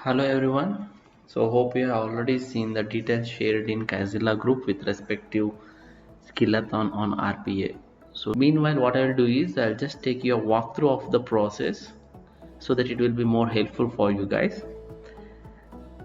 Hello everyone. So hope you have already seen the details shared in Kazilla group with respective skillathon on RPA. So meanwhile what I'll do is I'll just take you a walkthrough of the process so that it will be more helpful for you guys.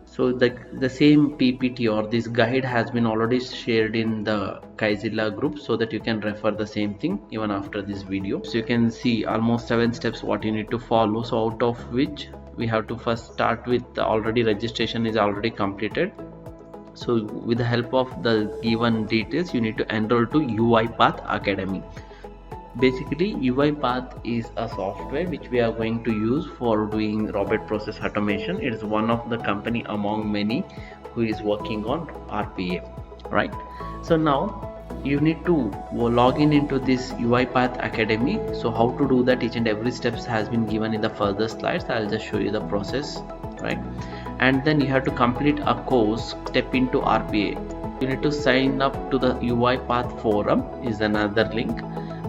So the same PPT or this guide has been already shared in the Kazilla group so that you can refer the same thing even after this video. So you can see almost 7 steps what you need to follow. So out of which we have to first start with already registration is already completed. So with the help of the given details you need to enroll to UiPath Academy. Basically UiPath is a software which we are going to use for doing robot process automation. It is one of the company among many who is working on RPA, right? So now you need to log in into this UiPath Academy. So how to do that, each and every steps has been given in the further slides. I'll just show you the process, right? And then you have to complete a course step into RPA. You need to sign up to the UiPath forum is another link,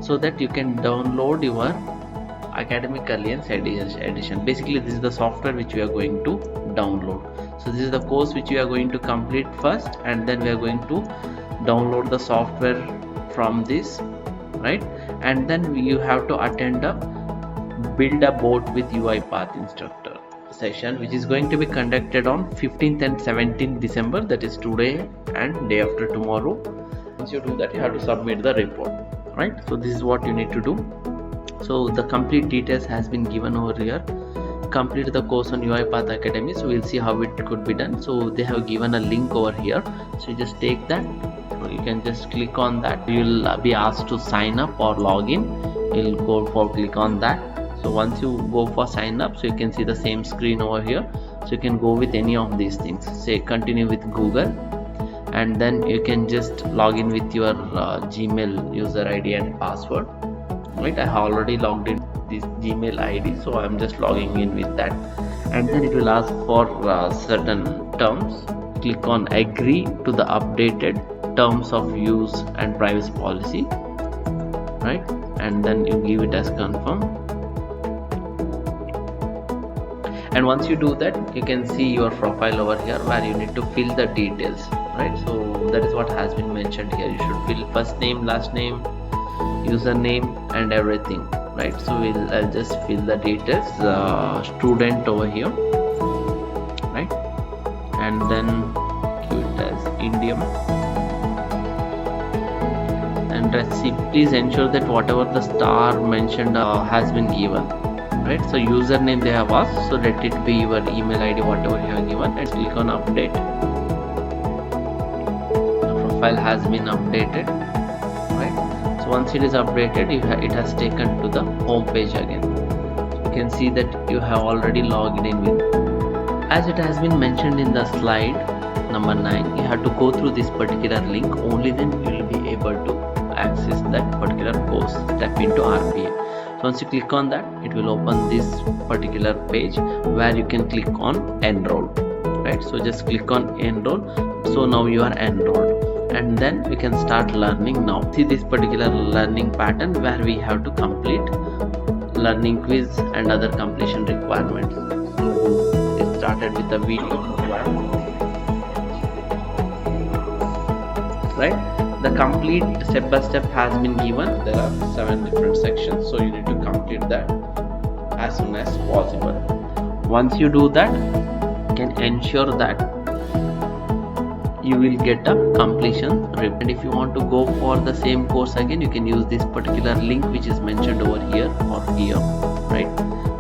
so that you can download your academic alliance edition. Basically this is the software which we are going to download. So this is the course which we are going to complete first, and then we are going to download the software from this, right? And then you have to attend a build a boat with UiPath instructor session, which is going to be conducted on 15th and 17th December, that is today and day after tomorrow. Once you do that, you have to submit the report, right? So this is what you need to do. So the complete details has been given over here. Complete the course on UiPath Academy. So we'll see how it could be done. So they have given a link over here, so you just take that. You can just click on that. You will be asked to sign up or log in. You'll go for click on that. So once you go for sign up, so you can see the same screen over here. So you can go with any of these things. Say continue with Google, and then you can just log in with your Gmail user ID and password, right? I have already logged in this Gmail ID, so I'm just logging in with that. And then it will ask for certain terms. Click on agree to the updated terms of use and privacy policy, right? And then you give it as confirm. And once you do that, you can see your profile over here where you need to fill the details, right? So that is what has been mentioned here. You should fill first name, last name, username and everything, right? So I'll just fill the details, student over here, right? And then give it as Indian. And let's see, please ensure that whatever the star mentioned has been given, right? So username they have asked, so let it be your email ID whatever you have given, and click on update. The profile has been updated, right? So once it is updated, it has taken to the home page again. You can see that you have already logged in with, as it has been mentioned in the slide number 9, you have to go through this particular link, only then you will be able to access that particular course step into RPA. So once you click on that, it will open this particular page where you can click on enroll, right? So just click on enroll. So now you are enrolled, and then we can start learning now. See this particular learning pattern where we have to complete learning quiz and other completion requirements. So it started with the video, right? The complete step by step has been given. There are 7 different sections, so you need to complete that as soon as possible. Once you do that, you can ensure that you will get a completion report. And if you want to go for the same course again, you can use this particular link which is mentioned over here or here, right?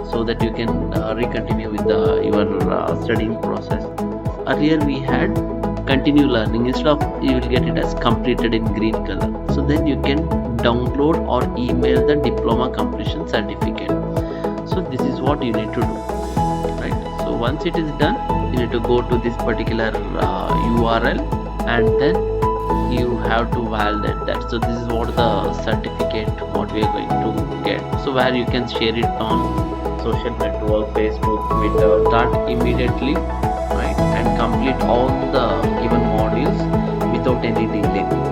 So that you can recontinue with your studying process. Earlier we had continue learning. Instead of, you will get it as completed in green color. So then you can download or email the diploma completion certificate. So this is what you need to do, right? So once it is done, you need to go to this particular URL, and then you have to validate that. So this is what the certificate what we are going to get. So where you can share it on social network, Facebook, Twitter. Start immediately, right? And complete all the given modules without any delay.